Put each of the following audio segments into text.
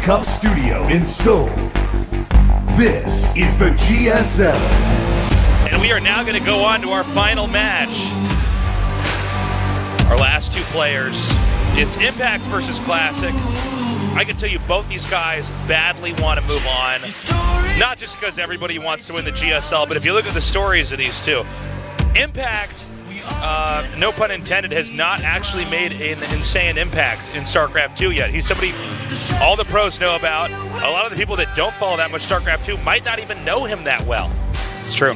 Cup Studio in Seoul. This is the GSL. And we are now going to go on to our final match. Our last two players. It's Impact versus Classic. I can tell you both these guys badly want to move on. Not just because everybody wants to win the GSL, but if you look at the stories of these two. Impact, no pun intended, has not actually made an insane impact in StarCraft 2 yet. He's somebody all the pros know about. A lot of the people that don't follow that much StarCraft 2 might not even know him that well. It's true.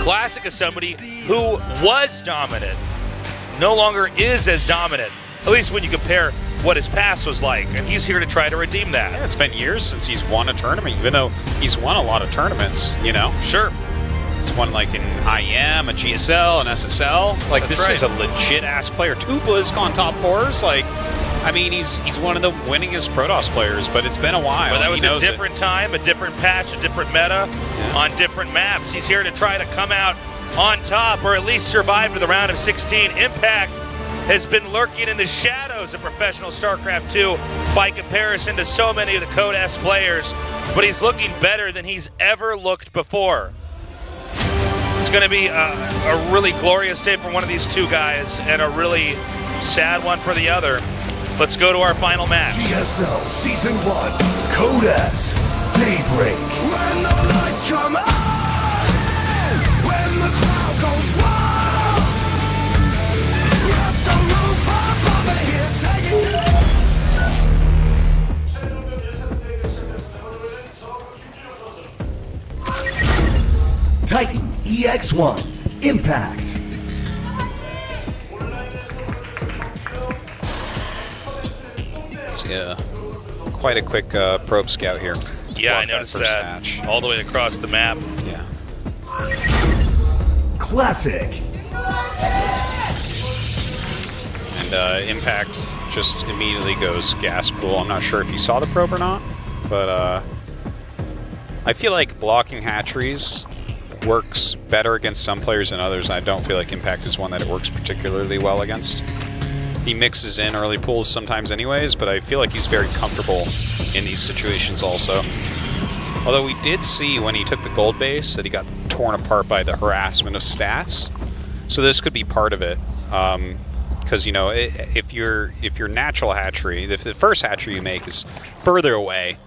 Classic is somebody who was dominant, no longer is as dominant, at least when you compare what his past was like, and he's here to try to redeem that. Yeah, it's been years since he's won a tournament, even though he's won a lot of tournaments, you know? Sure. He's won like an IM, a GSL, an SSL. Like, That's this right. is a legit-ass player. 2 BlizzCon top 4s, like, I mean, he's one of the winningest Protoss players, but it's been a while. But that was a different time, a different patch, a different meta, on different maps. He's here to try to come out on top, or at least survive to the round of 16. Impact has been lurking in the shadows of professional StarCraft 2 by comparison to so many of the Code S players, but he's looking better than he's ever looked before. It's going to be a really glorious day for one of these two guys and a really sad one for the other. Let's go to our final match. GSL Season 1, Code S, Daybreak. When the lights come on, when the crowd goes wild, wrap the roof up over here, take it to Titan EX1, Impact. Yeah, quite a quick probe scout here. Yeah, I noticed that match. all the way across the map. Yeah. Classic. And Impact just immediately goes gas pool. I'm not sure if you saw the probe or not, but I feel like blocking hatcheries works better against some players than others. I don't feel like Impact is one that it works particularly well against. He mixes in early pools sometimes anyways, but I feel like he's very comfortable in these situations also. Although we did see when he took the gold base that he got torn apart by the harassment of stats. So this could be part of it. Because, you know, if your natural hatchery, if the first hatchery you make is further away,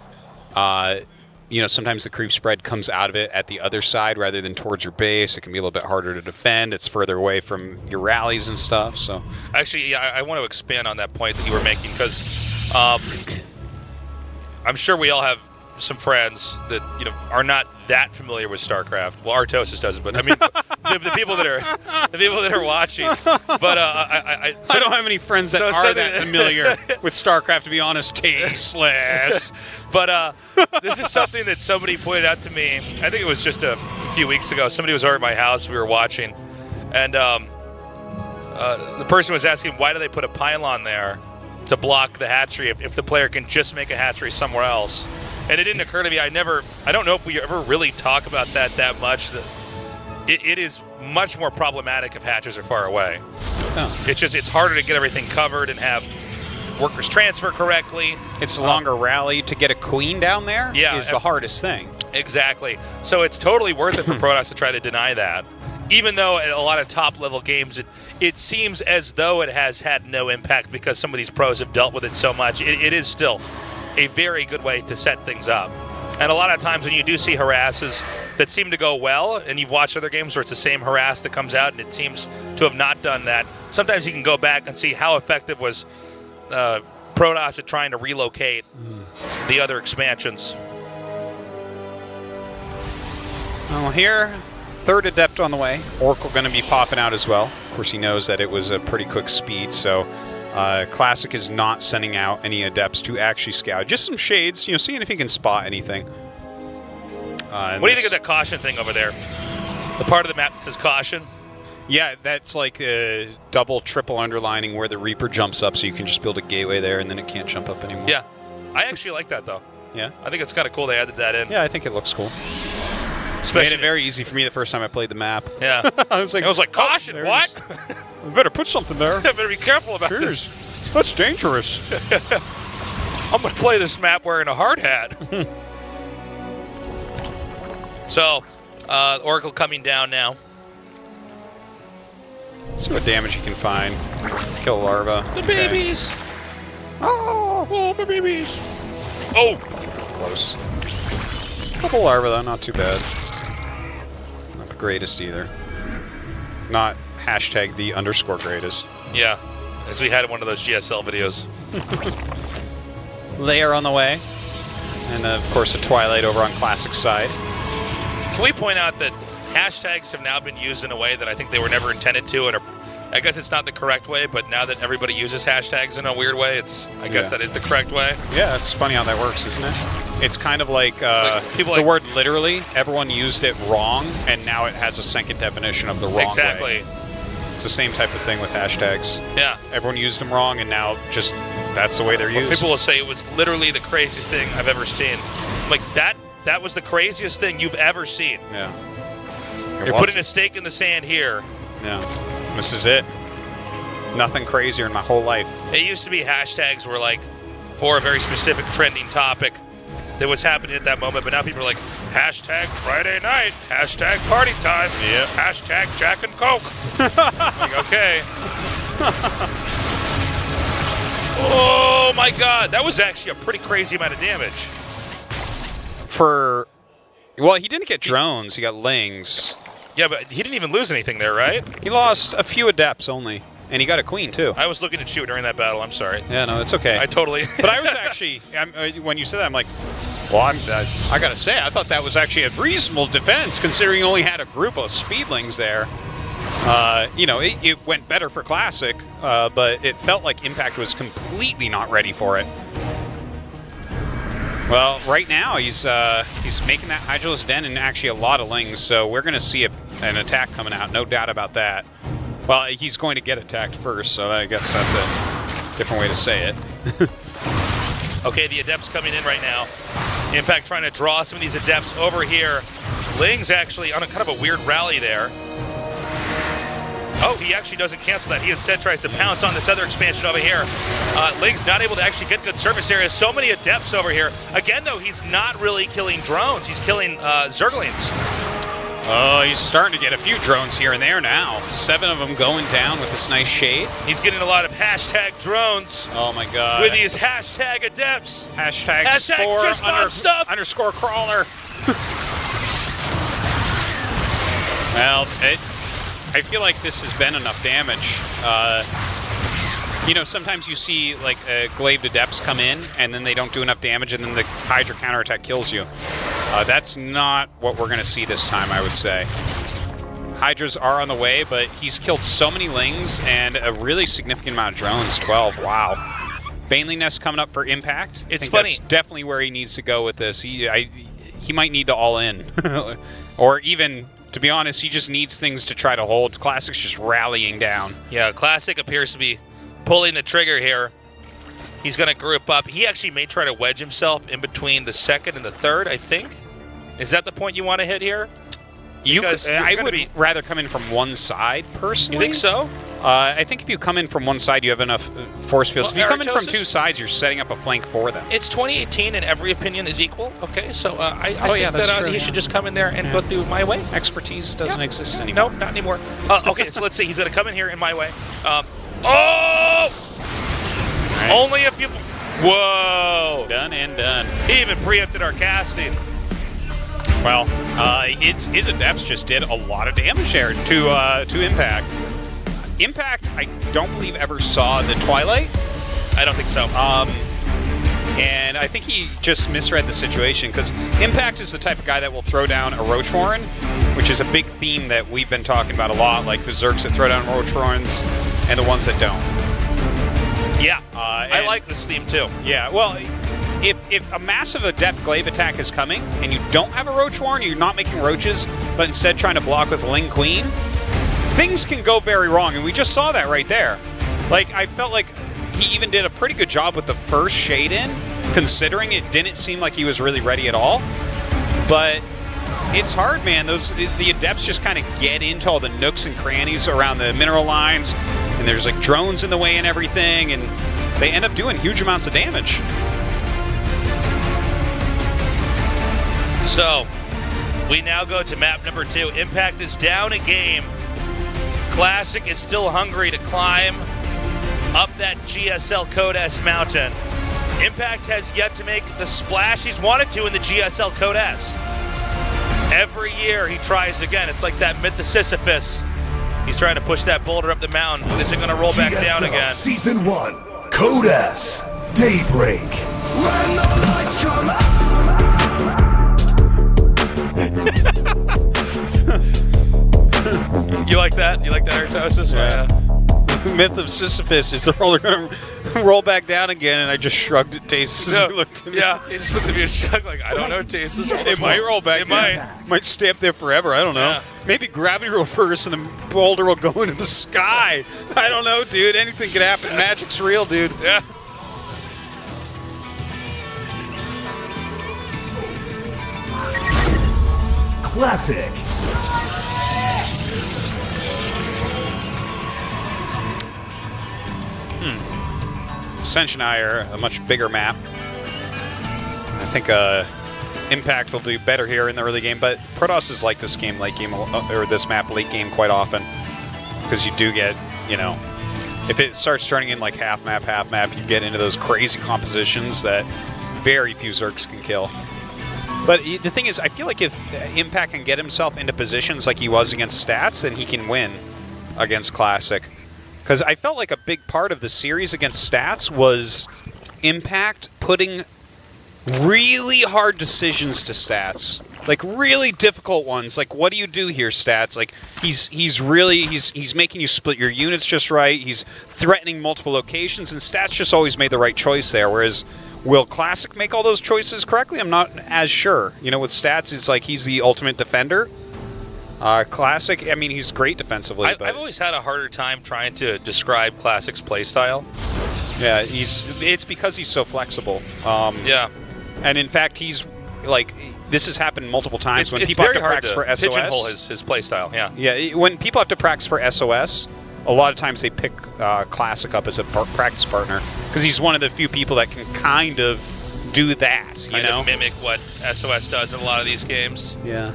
you know, sometimes the creep spread comes out of it at the other side rather than towards your base. It can be a little bit harder to defend. It's further away from your rallies and stuff. So actually, yeah, I want to expand on that point that you were making, because I'm sure we all have some friends that, you know, are not that familiar with StarCraft. Well, Artosis doesn't, but I mean the people that are watching. But I don't have any friends that are that familiar with StarCraft, to be honest. Tasteless. But this is something that somebody pointed out to me. I think it was just a few weeks ago. Somebody was over at my house. We were watching, and the person was asking, why do they put a pylon there to block the hatchery if the player can just make a hatchery somewhere else? And it didn't occur to me. I don't know if we ever really talk about that much. That it is much more problematic if hatches are far away. Oh. It's harder to get everything covered and have workers transfer correctly. It's a longer rally to get a queen down there. Yeah, is the hardest thing. Exactly. So it's totally worth it for Protoss to try to deny that. Even though at a lot of top-level games, it seems as though it has had no impact because some of these pros have dealt with it so much. It is still a very good way to set things up. And a lot of times when you do see harasses that seem to go well, and you've watched other games where it's the same harass that comes out and it seems to have not done that, sometimes you can go back and see how effective was Protoss at trying to relocate the other expansions. Well, here, third Adept on the way. Oracle going to be popping out as well. Of course, he knows that it was a pretty quick speed, so Classic is not sending out any Adepts to actually scout. Just some shades, you know, seeing if he can spot anything. What do you think of that caution thing over there? The part of the map that says caution? Yeah, that's like a double, triple underlining where the Reaper jumps up so you can just build a gateway there and then it can't jump up anymore. Yeah. I actually like that, though. Yeah? I think it's kind of cool they added that in. Yeah, I think it looks cool. Especially made it very easy for me the first time I played the map. Yeah. I was like, caution, oh, what? We better put something there. I better be careful about this. That's dangerous. I'm going to play this map wearing a hard hat. So, Oracle coming down now. Let's see what damage you can find. Kill larva. The babies. Oh, my babies. Oh. Close. Couple larva, though. Not too bad. Not the greatest either. Not hashtag the underscore greatest. Yeah, as we had in one of those GSL videos. They are on the way. And, of course, a Twilight over on Classic side. Can we point out that hashtags have now been used in a way that I think they were never intended to, and I guess it's not the correct way, but now that everybody uses hashtags in a weird way, I guess that is the correct way. Yeah, it's funny how that works, isn't it? It's kind of like, people the word literally, everyone used it wrong, and now it has a second definition of the wrong Exactly. way. It's the same type of thing with hashtags. Yeah. Everyone used them wrong, and now just that's the way they're used. People will say it was literally the craziest thing I've ever seen. Like, that was the craziest thing you've ever seen. Yeah. You're putting a stake in the sand here. Yeah. This is it. Nothing crazier in my whole life. It used to be hashtags were like for a very specific trending topic that was happening at that moment, but now people are like, hashtag Friday night, hashtag party time, Yep. hashtag Jack and Coke. Like, okay. Oh my God, that was actually a pretty crazy amount of damage. Well, he didn't get drones, he got lings. Yeah, but he didn't even lose anything there, right? He lost a few adepts only, and he got a queen too. I was looking at you during that battle, I'm sorry. Yeah, no, it's okay. I totally... But I was actually, when you said that, I'm like, well, I gotta say, I thought that was actually a reasonable defense, considering you only had a group of speedlings there. You know, it went better for Classic, but it felt like Impact was completely not ready for it. Well, right now he's making that Hydralis Den and actually a lot of lings, so we're going to see an attack coming out, no doubt about that. Well, he's going to get attacked first, so I guess that's a different way to say it. Okay, the Adepts coming in right now. Impact trying to draw some of these Adepts over here. Ling's actually on a kind of a weird rally there. Oh, he actually doesn't cancel that. He instead tries to pounce on this other expansion over here. Ling's not able to actually get good surface areas. So many Adepts over here. Again, though, he's not really killing drones. He's killing Zerglings. Oh, he's starting to get a few drones here and there now. 7 of them going down with this nice shade. He's getting a lot of hashtag drones. Oh, my God. With these hashtag Adepts. Hashtag Spore just stuff. underscore crawler. Well, I feel like this has been enough damage. You know, sometimes you see like glaive adepts come in and then they don't do enough damage and then the Hydra counterattack kills you. That's not what we're going to see this time, I would say. Hydras are on the way, but he's killed so many lings and a really significant amount of drones, 12. Wow. Baneling Nest coming up for Impact. It's I think funny. That's definitely where he needs to go with this. He might need to all in. Or even... To be honest, he just needs things to try to hold. Classic's just rallying down. Yeah, Classic appears to be pulling the trigger here. He's going to group up. He actually may try to wedge himself in between the second and the third, I think. Is that the point you want to hit here? I would rather come in from one side, personally. You think so? I think if you come in from one side, you have enough force fields. Well, if you come in from two sides, you're setting up a flank for them. It's 2018 and every opinion is equal. Okay, so I think that's that true, he should just come in there and go through my way. Expertise doesn't exist anymore. No, not anymore. Okay, so let's see. He's going to come in here in my way. Oh! Right. Only if you... Whoa! Done and done. He even preempted our casting. Well, his adepts just did a lot of damage there to Impact. Impact, I don't believe ever saw the Twilight. I don't think so. And I think he just misread the situation, because Impact is the type of guy that will throw down a Roach Warren, which is a big theme that we've been talking about a lot, like the Zergs that throw down Roach Warrens and the ones that don't. Yeah, I like this theme too. Yeah, well, if a massive Adept Glaive attack is coming, and you don't have a Roach Warren, you're not making roaches, but instead trying to block with Ling Queen, things can go very wrong, and we just saw that right there. Like, I felt like he even did a pretty good job with the first shade in, considering it didn't seem like he was really ready at all. But it's hard, man. The Adepts just kind of get into all the nooks and crannies around the mineral lines, and there's like drones in the way and everything, and they end up doing huge amounts of damage. So, we now go to map number 2. Impact is down a game. Classic is still hungry to climb up that GSL Code S mountain. Impact has yet to make the splash he's wanted to in the GSL Code S. Every year he tries again. It's like that myth of Sisyphus. He's trying to push that boulder up the mountain. Is it going to roll back down again? Season 1, Code S, Daybreak. When the lights come out. You like that? You like that, Artosis? Yeah. Myth of Sisyphus. Is the roller going to roll back down again? And I just shrugged at Tasis as he looked at me. Yeah, he just looked at me and shrugged like, I don't know, Tasis. It might roll back down. Might stay up there forever. I don't know. Yeah. Maybe gravity will reverse and the boulder will go into the sky. I don't know, dude. Anything could happen. Magic's real, dude. Yeah. Classic. Ascension Eye are a much bigger map. I think Impact will do better here in the early game, but Protoss is like this game late game, or this map late game quite often, because you do get, you know, if it starts turning in like half map, you get into those crazy compositions that very few Zergs can kill. But the thing is, I feel like if Impact can get himself into positions like he was against Stats, then he can win against Classic. Because I felt like a big part of the series against Stats was Impact putting really hard decisions to Stats. Like, really difficult ones. Like, what do you do here, Stats? Like, he's making you split your units just right. He's threatening multiple locations, and Stats just always made the right choice there. Whereas, will Classic make all those choices correctly? I'm not as sure. You know, with Stats, it's like he's the ultimate defender. Classic, I mean, he's great defensively. I've always had a harder time trying to describe Classic's playstyle. Yeah, it's because he's so flexible. Yeah. And in fact, he's like, this has happened multiple times when people have to practice for SOS. Pigeonhole his playstyle, yeah. Yeah, when people have to practice for SOS, a lot of times they pick Classic up as a practice partner because he's one of the few people that can kind of do that, you know? Mimic what SOS does in a lot of these games. Yeah.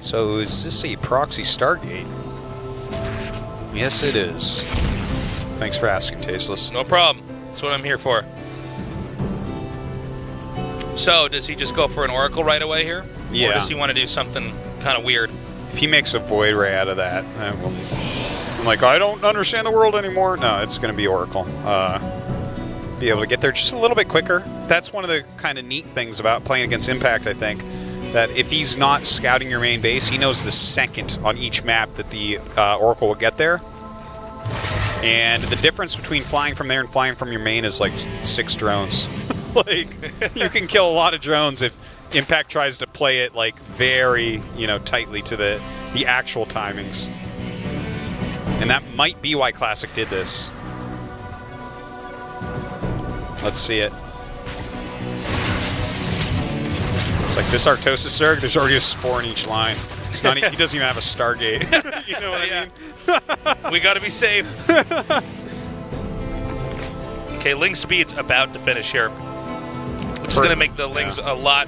So is this a proxy Stargate? Yes, it is. Thanks for asking, Tasteless. No problem. That's what I'm here for. So, does he just go for an Oracle right away here? Yeah. Or does he want to do something kind of weird? If he makes a Void Ray out of that, I'm like, I don't understand the world anymore. No, it's going to be Oracle. Be able to get there just a little bit quicker. That's one of the kind of neat things about playing against Impact, I think. That if he's not scouting your main base, he knows the second on each map that the Oracle will get there. And the difference between flying from there and flying from your main is like 6 drones. Like, you can kill a lot of drones if Impact tries to play it like very, you know, tightly to the actual timings. And that might be why Classic did this. Let's see it. It's like this Artosis Zerg, there's already a spore in each line. He's not, he doesn't even have a Stargate. You know what I mean? We gotta be safe. Okay, Ling Speed's about to finish here. Which is gonna make the Lings a lot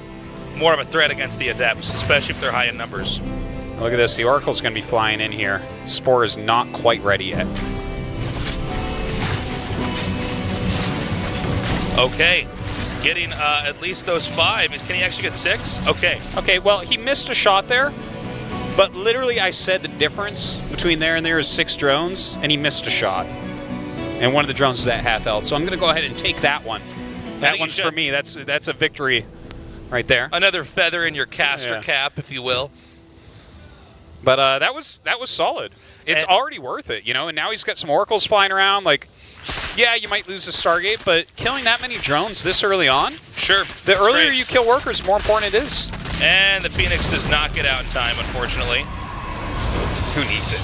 more of a threat against the Adepts, especially if they're high in numbers. Look at this, the Oracle's gonna be flying in here. Spore is not quite ready yet. Okay. Getting at least those 5. Can he actually get 6? Okay. Okay, well, he missed a shot there, but literally I said the difference between there and there is 6 drones, and he missed a shot. And one of the drones is at half health, so I'm going to go ahead and take that one. That one's for me. That's a victory right there. Another feather in your caster cap, if you will. But that was solid. It's already worth it, you know, and now he's got some Oracles flying around, like... Yeah, you might lose the Stargate, but killing that many drones this early on? Sure. The earlier you kill workers, the more important it is. And the Phoenix does not get out in time, unfortunately. Who needs it?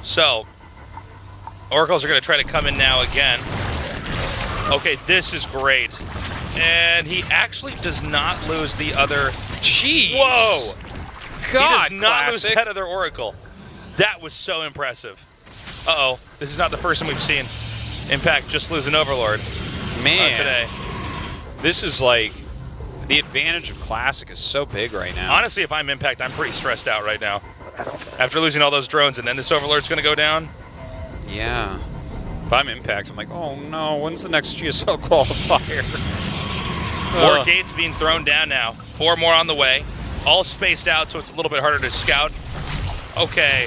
So, Oracles are going to try to come in now again. Okay, this is great. And he actually does not lose the other... Jeez! Whoa! God, he does not lose Classic. that other Oracle. That was so impressive. Uh-oh. This is not the first time we've seen Impact just lose an Overlord Man. today. This is like the advantage of Classic is so big right now. Honestly, if I'm Impact, I'm pretty stressed out right now. After losing all those drones, and then this Overlord's going to go down. Yeah. If I'm Impact, I'm like, oh no, when's the next GSL qualifier? More gates being thrown down now. 4 more on the way. All spaced out, so it's a little bit harder to scout. Okay.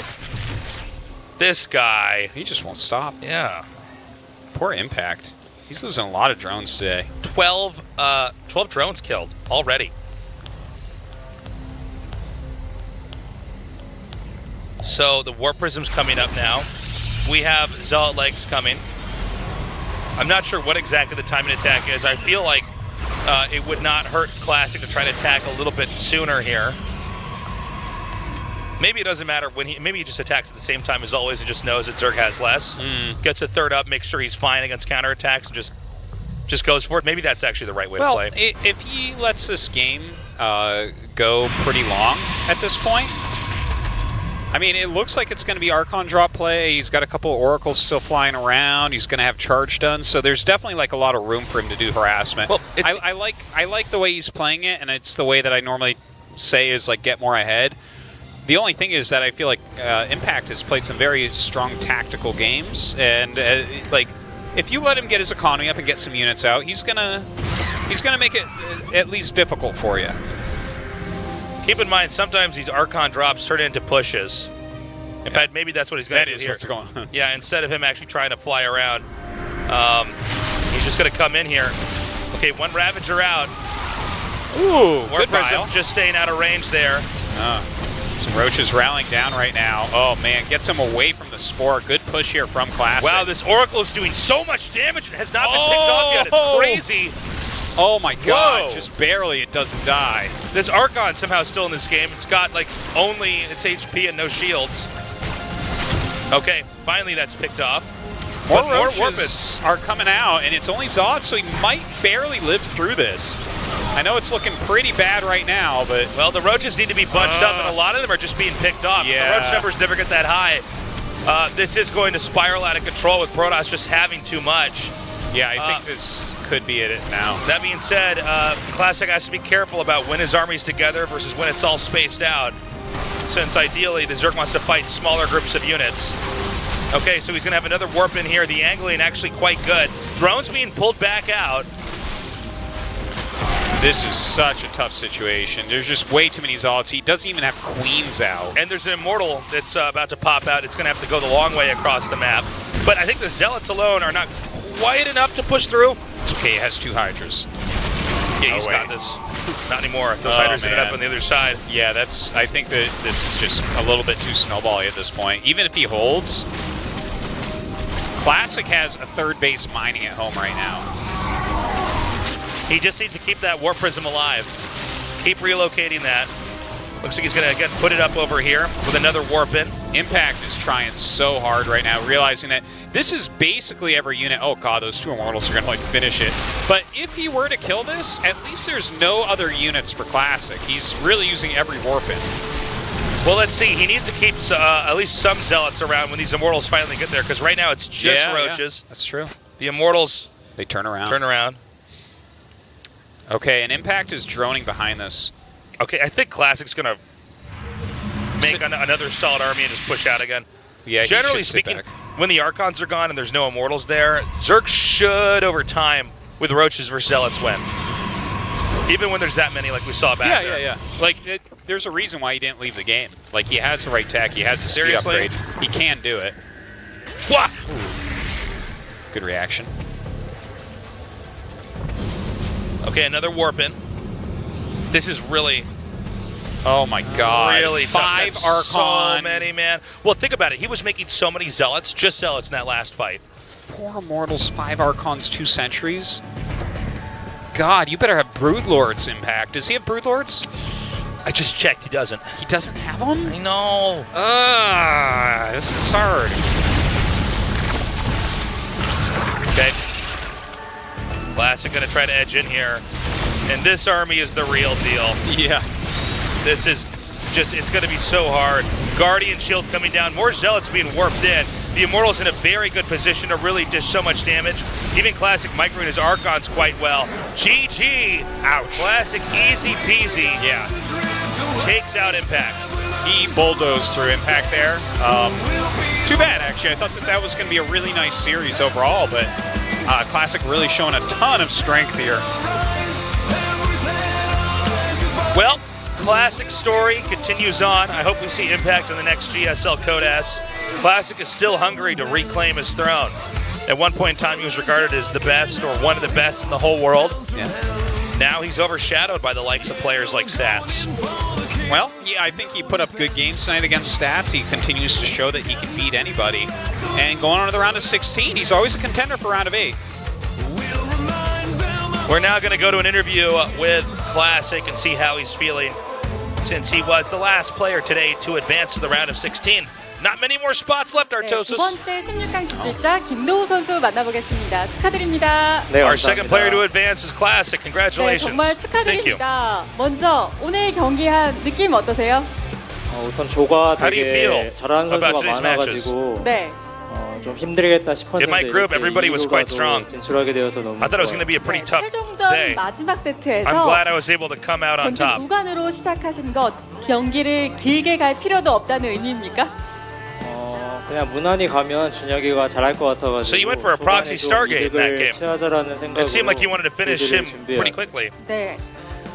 This guy. He just won't stop. Yeah. Poor Impact. He's losing a lot of drones today. 12 drones killed already. So the Warp Prism's coming up now. We have Zealot Legs coming. I'm not sure what exactly the timing attack is. I feel like it would not hurt Classic to try to attack a little bit sooner here. Maybe it doesn't matter when maybe he just attacks at the same time as always and just knows that Zerg has less. Gets a third up, makes sure he's fine against counterattacks, and just goes for it. Maybe that's actually the right way to play. If he lets this game go pretty long at this point, I mean, it looks like it's going to be Archon drop play. He's got a couple of Oracles still flying around. He's going to have charge done, so there's definitely like a lot of room for him to do harassment. Well, I like the way he's playing it, and it's the way that I normally say is like get more ahead. The only thing is that I feel like Impact has played some very strong tactical games, and like if you let him get his economy up and get some units out, he's gonna make it at least difficult for you. Keep in mind, sometimes these Archon drops turn into pushes. In fact, maybe that's what he's going to do here. That is what's going on. Yeah, instead of him actually trying to fly around, he's just going to come in here. Okay, 1 Ravager out. Ooh, Warp good Prism mile. just staying out of range there. Some Roaches rallying down right now. Oh, man, gets him away from the Spore. Good push here from Classic. Wow, this Oracle is doing so much damage. It has not been picked off yet. It's crazy. Oh my god, Whoa. just barely it doesn't die. This Archon somehow still in this game. It's got like only its HP and no shields. Okay, finally that's picked off. More But Roaches are coming out, and it's only Zod, so he might barely live through this. I know it's looking pretty bad right now, but... Well, the Roaches need to be bunched up, and a lot of them are just being picked off. Yeah. The Roach numbers never get that high. This is going to spiral out of control with Protoss just having too much. Yeah, I think this could be it now. That being said, Classic has to be careful about when his army's together versus when it's all spaced out, since ideally the Zerg wants to fight smaller groups of units. Okay, so he's going to have another warp in here. The angling actually quite good. Drones being pulled back out. This is such a tough situation. There's just way too many Zods. He doesn't even have Queens out. And there's an Immortal that's about to pop out. It's going to have to go the long way across the map. But I think the Zealots alone are not quite enough to push through. It's okay, it has 2 Hydras. Yeah, he's got this. Not anymore. Those Hydras ended up on the other side. Yeah, I think that this is just a little bit too snowbally at this point. Even if he holds, Classic has a 3rd base mining at home right now. He just needs to keep that Warp Prism alive. Keep relocating that. Looks like he's going to, again, put it up over here with another Warp in. Impact is trying so hard right now, realizing that this is basically every unit. Oh, God, those 2 Immortals are going to, like, finish it. But if he were to kill this, at least there's no other units for Classic. He's really using every Warp in. Well, let's see. He needs to keep at least some Zealots around when these Immortals finally get there, because right now it's just Roaches. Yeah, that's true. The Immortals... They turn around. Turn around. Okay, and Impact is droning behind this. Okay, I think Classic's going to make another solid army and just push out again. Yeah, generally speaking, when the Archons are gone and there's no Immortals there, Zerg should, over time, with Roaches versus Zealots, win. Even when there's that many, like we saw back there. Yeah. Like, there's a reason why he didn't leave the game. Like, he has the right tech, he has the speed upgrade. He can do it. Wah! Good reaction. Okay, another warp in. This is really... Oh my God. Really tough. 5 That's Archon. So many, man. Well, think about it. He was making so many Zealots, just Zealots in that last fight. 4 Immortals, 5 Archons, 2 Sentries. God, you better have Broodlords, Impact. Does he have Broodlords? I just checked. He doesn't. He doesn't have them? I know. This is hard. Okay. Classic going to try to edge in here. And this army is the real deal. Yeah. This is just, it's going to be so hard. Guardian Shield coming down. More Zealots being warped in. The Immortal's in a very good position to really dish so much damage. Even Classic microing his Archons quite well. GG! Ouch. Classic easy peasy. Yeah. Takes out Impact. He bulldozed through Impact there. Too bad, actually. I thought that was going to be a really nice series overall, but Classic really showing a ton of strength here. Well, Classic story continues on. I hope we see Impact in the next GSL Code S. Classic is still hungry to reclaim his throne. At one point in time, he was regarded as the best or one of the best in the whole world. Yeah. Now he's overshadowed by the likes of players like Stats. Well, yeah, I think he put up good games tonight against Stats. He continues to show that he can beat anybody. And going on to the round of 16, he's always a contender for round of 8. We're now going to go to an interview with Classic and see how he's feeling, since he was the last player today to advance to the round of 16. Not many more spots left, Artosis. 두 번째 16강 진출자 김도우 선수 만나보겠습니다. 축하드립니다. 네, Our second player to advance is Classic. Congratulations. 네, 정말 축하드립니다. 먼저 오늘 경기한 느낌 어떠세요? 우선 조가 How do you 되게 feel 잘하는 about 선수가 today's 많아가지고 네. 좀 힘들겠다 싶었는데 In my group, everybody was quite strong. 진출하게 되어서 너무 I thought it was going to be a pretty tough 최종전 day. 마지막 I'm 세트에서 glad I was able to come out on 전체 top. 무관으로 시작하신 것 경기를 길게 갈 필요도 없다는 의미입니까? 그냥 무난히 가면 준혁이가 잘할 것 같아가지고 So you went for a proxy Stargate in that game. 취하자라는 생각으로 It seemed like you wanted to finish him pretty quickly. 네.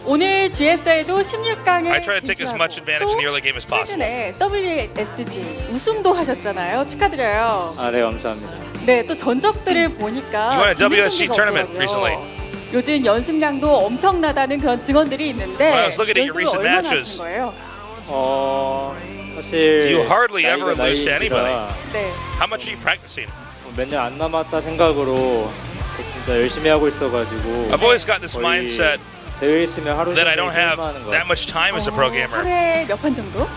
오늘 GSL도 16강에 I try to take as much advantage in the early game as possible. 최근에 WSG 우승도 하셨잖아요. 축하드려요. 네, 감사합니다. 네, 또 전적들을 보니까 You won a 진행 WSG 경기가 tournament 없더라고요. recently. 요즘 연습량도 엄청나다는 그런 증언들이 있는데 When I was looking at your 연습을 recent 얼마나 matches. 하신 거예요? 사실 You hardly 나이가 ever lose to 나이인지라 anybody. 네. How much are you practicing? 몇 년 안 남았다 생각으로 진짜 열심히 하고 있어가지고 I've always got this 거의 mindset 대회 있으면 하루 that I 종일 don't have 게임하는 거 that much time as a pro gamer. 하루에 몇 판 정도?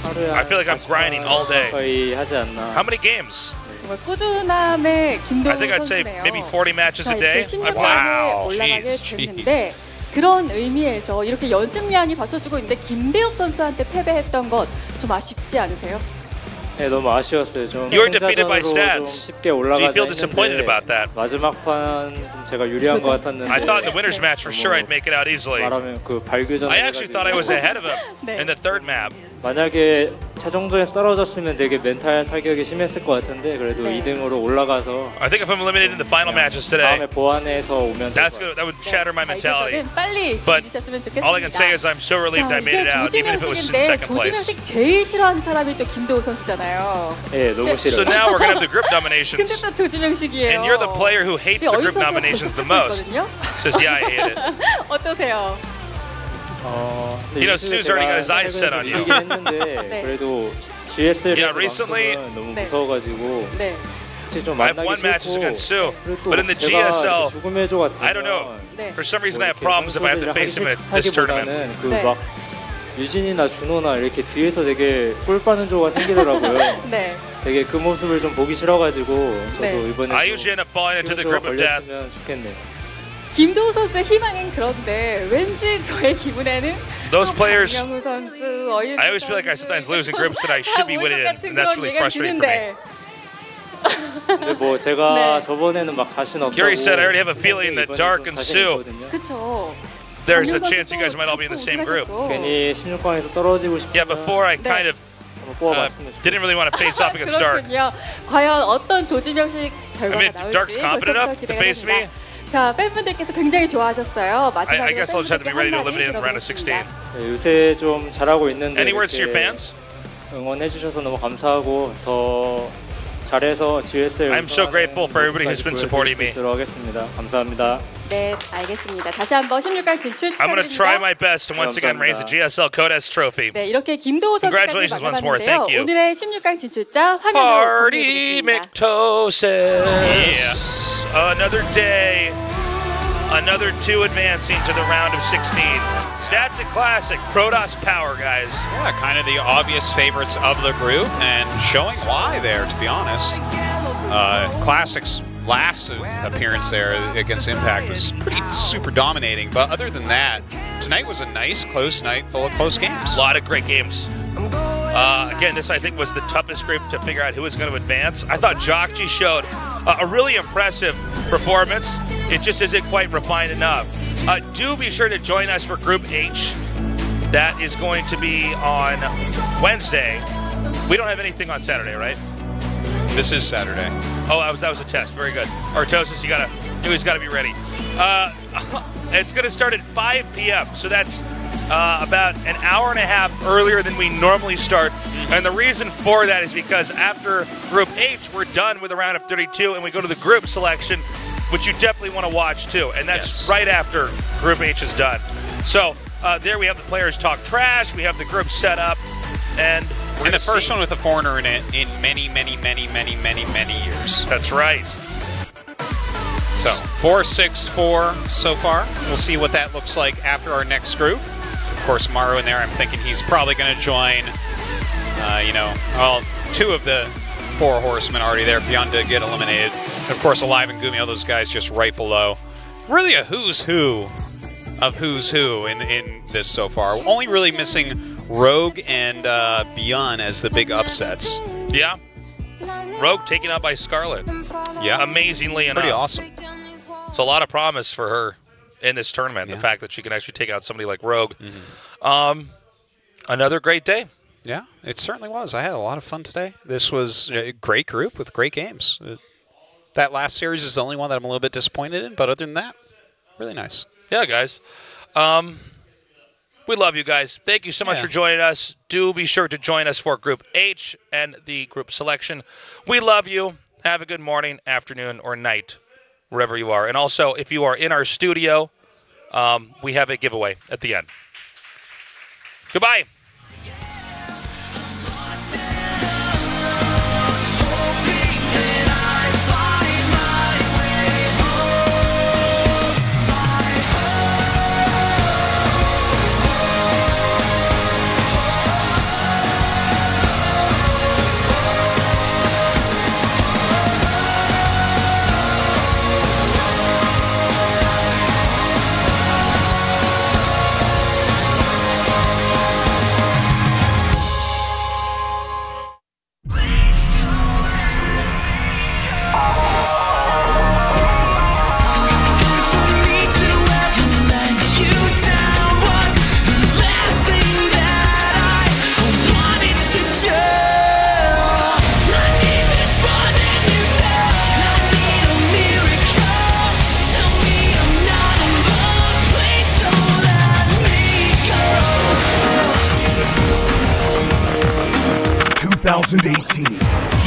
하루에 I feel like I'm grinding all day. 거의 하지 않나. How many games? 정말 꾸준함의 김도우 I think I'd say 선수네요. maybe 40 matches 자, a day. 이렇게 16강에 Wow, 올라가게 jeez, 됐는데 그런 의미에서 이렇게 연습량이 받쳐주고 있는데 김대엽 선수한테 패배했던 것 좀 아쉽지 않으세요? 네, 너무 아쉬웠어요. 좀 You were defeated by 승자전으로 좀 Stats. 쉽게 Do you 올라가자 feel disappointed about 했는데 that? 마지막 판 좀 제가 유리한 것 같았는데 I thought in the winner's match for sure I'd make it out easily. 말하면 그 발교전 I actually thought I was ahead of him 네. in the third map. 만약에 최종전에서 떨어졌으면 되게 멘탈 타격이 심했을 것 같은데 그래도 네. 2등으로 올라가서 I think if I'm eliminated in the final matches today, 다음에 보완해서 오면 될 that's 것 good. That would shatter my mentality. 발표전은 빨리 But 이기셨으면 좋겠습니다. all I can say is I'm so relieved I 자, made 이제 it out, even if it was in 조지명식인데 second place. 조지명식 제일 싫어하는 사람이 또 김도우 선수잖아요. 네, 너무 네. So 싫어요. now we're gonna have the group 근데 nominations. 또 조지명식이에요. And you're the player who hates the 지금 group 어이 선수가 nominations 벌써 the 찾고 most. 있거든요. Says, yeah, I hate it. 어떠세요? 근데 You know, 요즘에 Sue's already got his 제가 eyes set on you. 이기긴 했는데 네. 그래도 GSL에서 Yeah, recently- 너무 네. 무서워가지고 네. 사실 좀 I've 만나기 won matches 싫고 against Sue, 그리고 또 but in the 제가 GSL, 이렇게 죽음의 조 같으면 I don't know. 네. For some reason, I have problems if I have to face him at this tournament. 네. 그막 유진이나 준호나 이렇게 뒤에서 되게 꿀 빠는 조가 생기더라고요. 네. 되게 그 모습을 좀 보기 싫어가지고 저도 네. 이번에 I usually end up falling into the group of death. 걸렸으면 좋겠네요. 김도우 선수의 희망은 그런데 왠지 저의 기분에는 Those players- 강영우 선수, 어유 I always feel like I sometimes lose in groups that I should be winning in, and that's really frustrating for me. 근데 뭐 제가 네. 저번에는 막 자신 없다고. Gary said, I already have a feeling that 이번에 Dark 좀 and 자신 Sue, 있거든요. 그쵸. there's a 강영우 chance you guys might all be in the same group. 우승하셨고. 괜히 16강에서 떨어지고 싶으면 Yeah, before I 네. kind of 한번 뽑아봤으면 좋겠어요. didn't really want to face off against Dark. 그렇군요. 과연 어떤 조지명식 결과가 I mean, 나올지 Dark's confident enough 벌써부터 to 기대가 face me? 됩니다. 자, 팬분들께서 굉장히 좋아하셨어요. 마지막으로 I guess I'll just have to be ready to eliminate in the round of 팬분들께 16. 네, 요새 좀 잘하고 있는데 Any words to your 이렇게 fans? 응원해 주셔서 너무 감사하고 더 잘해서 GSL I'm so grateful for everybody who's been supporting me. 있도록 하겠습니다. 감사합니다. 네, 알겠습니다. 다시 한번 16강 진출 I'm going to try 축하드립니다. my best to once again raise the GSL Code S trophy. 네, 이렇게 김도우 선수까지 Congratulations once more. 만나봤는데요. Thank you. 오늘의 16강 진출자 화면으로 Party 정리해드리겠습니다. McTosis. Yeah. Another day. Another two advancing to the round of 16. Stats at Classic. Protoss Power, guys. Yeah, kind of the obvious favorites of the group, and showing why there, to be honest. Classic's last appearance there against Impact was pretty super dominating, but other than that, tonight was a nice, close night full of close games. A lot of great games. I'm going Again, this I think was the toughest group to figure out who was going to advance. I thought JJAKJI showed a really impressive performance. It just isn't quite refined enough. Do be sure to join us for Group H. That is going to be on Wednesday. We don't have anything on Saturday, right? This is Saturday. Oh, that was a test. Very good. Artosis, you always got to be ready. It's going to start at 5 p.m. So that's about an hour and a half earlier than we normally start. And the reason for that is because after Group H, we're done with a round of 32, and we go to the group selection, which you definitely want to watch too. And that's right after Group H is done. So there we have the players talk trash. We have the group set up, and the first one with a foreigner in it in many years. That's right. So 4-6-4 so far. We'll see what that looks like after our next group. Of course, Maru in there. I'm thinking he's probably going to join. Two of the 4 horsemen already there. Beyonda get eliminated. Of course, Alive and Gumi, all those guys just right below. Really a who's who of who's who in this so far. Only really missing Rogue and Beyond as the big upsets. Yeah. Rogue taken out by Scarlet. Yeah. Amazingly enough. Pretty awesome. It's a lot of promise for her in this tournament, the fact that she can actually take out somebody like Rogue. Another great day. Yeah, it certainly was. I had a lot of fun today. This was a great group with great games. That last series is the only one that I'm a little bit disappointed in, but other than that, really nice. Yeah, guys. We love you guys. Thank you so much for joining us. Do be sure to join us for Group H and the group selection. We love you. Have a good morning, afternoon, or night, wherever you are. And also, if you are in our studio, we have a giveaway at the end. Goodbye.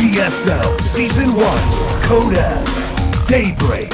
GSL Season 1, Code S, Daybreak.